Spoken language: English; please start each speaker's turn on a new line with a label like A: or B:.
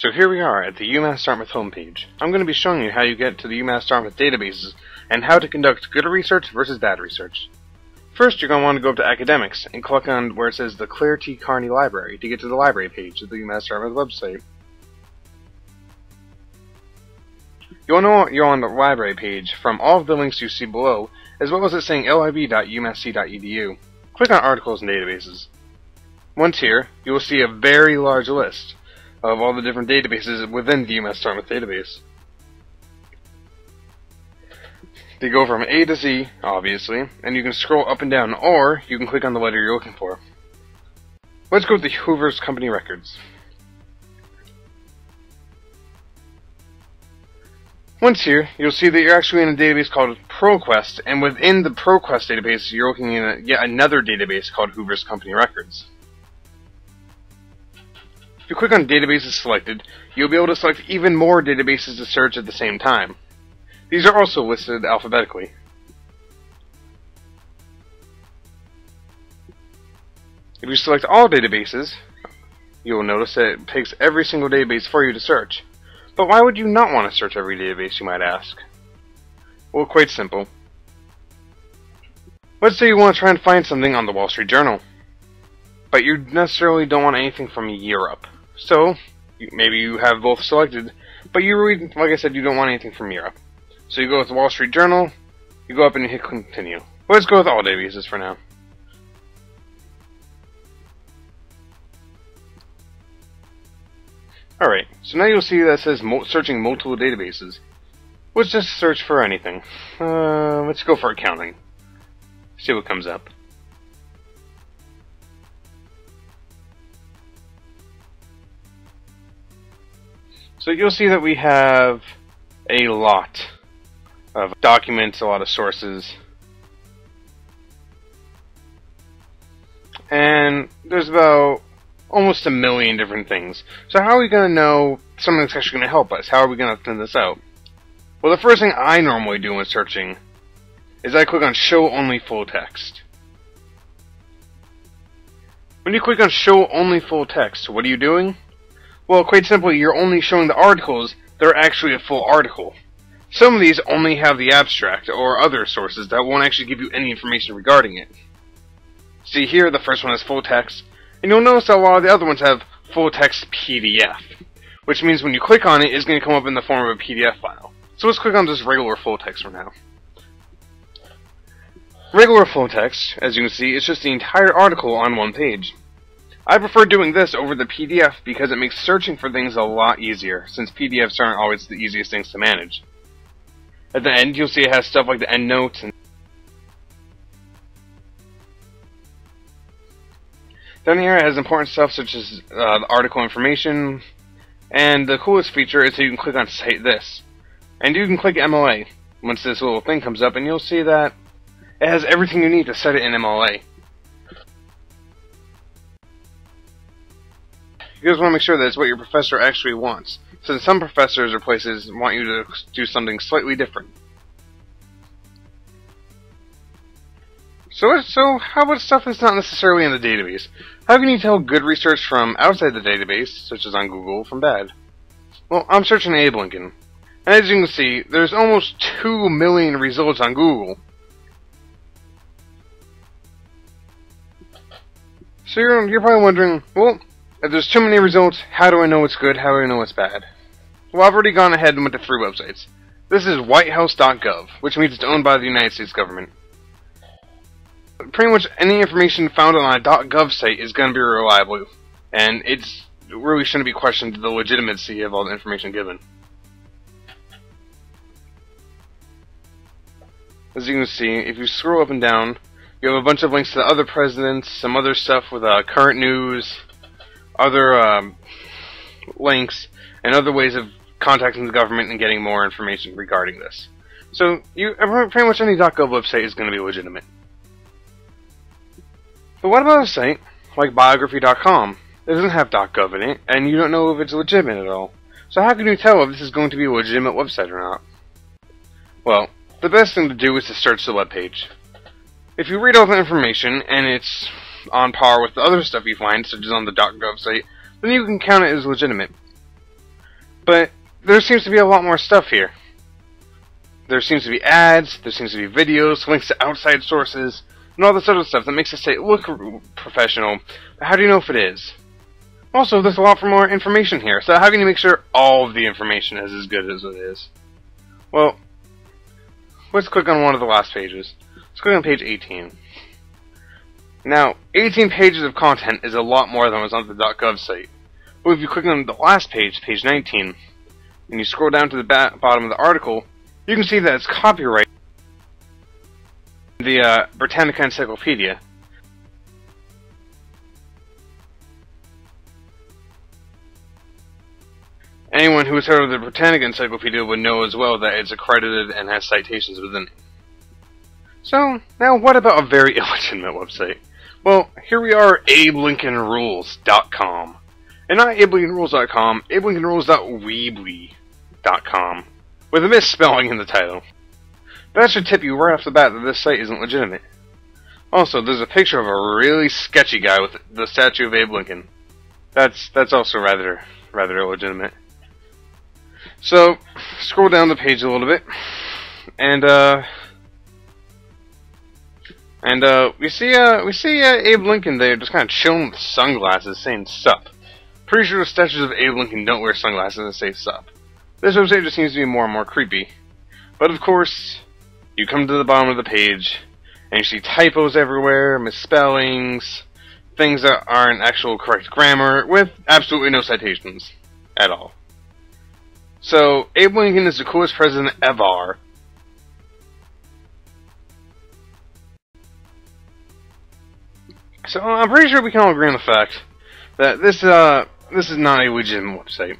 A: So here we are at the UMass Dartmouth homepage. I'm going to be showing you how you get to the UMass Dartmouth databases and how to conduct good research versus bad research. First, you're going to want to go up to Academics and click on where it says the Claire T. Carney Library to get to the library page of the UMass Dartmouth website. You'll know you're on the library page from all of the links you see below, as well as it saying lib.umassc.edu. Click on Articles and Databases. Once here, you will see a very large list of all the different databases within the UMass Dartmouth database. They go from A to Z, obviously, and you can scroll up and down, or you can click on the letter you're looking for. Let's go with the Hoover's Company Records. Once here, you'll see that you're actually in a database called ProQuest, and within the ProQuest database, you're looking in yet another database called Hoover's Company Records. If you click on Databases Selected, you'll be able to select even more databases to search at the same time. These are also listed alphabetically. If you select all databases, you will notice that it picks every single database for you to search. But why would you not want to search every database, you might ask? Well, quite simple. Let's say you want to try and find something on the Wall Street Journal, but you necessarily don't want anything from Europe. So, maybe you have both selected, but you really, like I said, you don't want anything from Europe. So you go with the Wall Street Journal, you go up and you hit continue. Let's go with all databases for now. Alright, so now you'll see that it says searching multiple databases. Let's just search for anything. Let's go for accounting. See what comes up. So you'll see that we have a lot of documents, a lot of sources, and there's about almost 1 million different things. So how are we going to know something that's actually going to help us? How are we going to thin this out? Well, the first thing I normally do when searching is I click on Show Only Full Text. When you click on Show Only Full Text, what are you doing? Well, quite simply, you're only showing the articles that are actually a full article. Some of these only have the abstract or other sources that won't actually give you any information regarding it. See here, the first one is full text, and you'll notice that a lot of the other ones have full text PDF, which means when you click on it, it's going to come up in the form of a PDF file. So let's click on just regular full text for now. Regular full text, as you can see, is just the entire article on one page. I prefer doing this over the PDF because it makes searching for things a lot easier, since PDFs aren't always the easiest things to manage. At the end, you'll see it has stuff like the endnotes and down here it has important stuff such as the article information, and the coolest feature is that you can click on Cite This, and you can click MLA once this little thing comes up, and you'll see that it has everything you need to set it in MLA. You just want to make sure that it's what your professor actually wants, since some professors or places want you to do something slightly different. So how about stuff that's not necessarily in the database? How can you tell good research from outside the database, such as on Google, from bad? Well, I'm searching Abe Lincoln, and as you can see, there's almost 2 million results on Google. So you're probably wondering, well, if there's too many results, how do I know what's good, how do I know what's bad? Well, I've already gone ahead and went to 3 websites. This is whitehouse.gov, which means it's owned by the United States government. Pretty much any information found on a .gov site is going to be reliable, and it really shouldn't be questioned the legitimacy of all the information given. As you can see, if you scroll up and down, you have a bunch of links to other presidents, some other stuff with current news, other links, and other ways of contacting the government and getting more information regarding this. So, pretty much any .gov website is going to be legitimate. But what about a site like biography.com? It doesn't have .gov in it, and you don't know if it's legitimate at all. So how can you tell if this is going to be a legitimate website or not? Well, the best thing to do is to search the webpage. If you read all the information, and it's on par with the other stuff you find, such as on the .gov site, then you can count it as legitimate. But there seems to be a lot more stuff here. There seems to be ads, there seems to be videos, links to outside sources, and all this other stuff that makes the site look professional, but how do you know if it is? Also, there's a lot more information here, so how can you make sure all of the information is as good as it is? Well, let's click on one of the last pages. Let's click on page 18. Now, 18 pages of content is a lot more than was on the .gov site. But if you click on the last page, page 19, and you scroll down to the bottom of the article, you can see that it's copyrighted the Britannica Encyclopedia. Anyone who has heard of the Britannica Encyclopedia would know as well that it's accredited and has citations within it. So, now what about a very illegitimate website? Well, here we are, AbeLincolnRules.com. And not AbeLincolnRules.com, AbeLincolnRules.weebly.com, with a misspelling in the title. But that should tip you right off the bat that this site isn't legitimate. Also, there's a picture of a really sketchy guy with the statue of Abe Lincoln. That's also rather illegitimate. So, scroll down the page a little bit, and we see Abe Lincoln there just kind of chilling with sunglasses saying sup. Pretty sure the statues of Abe Lincoln don't wear sunglasses and say sup. This website just seems to be more and more creepy. But of course, you come to the bottom of the page, and you see typos everywhere, misspellings, things that aren't actual correct grammar, with absolutely no citations at all. So, Abe Lincoln is the coolest president ever. So I'm pretty sure we can all agree on the fact that this is not a legitimate website.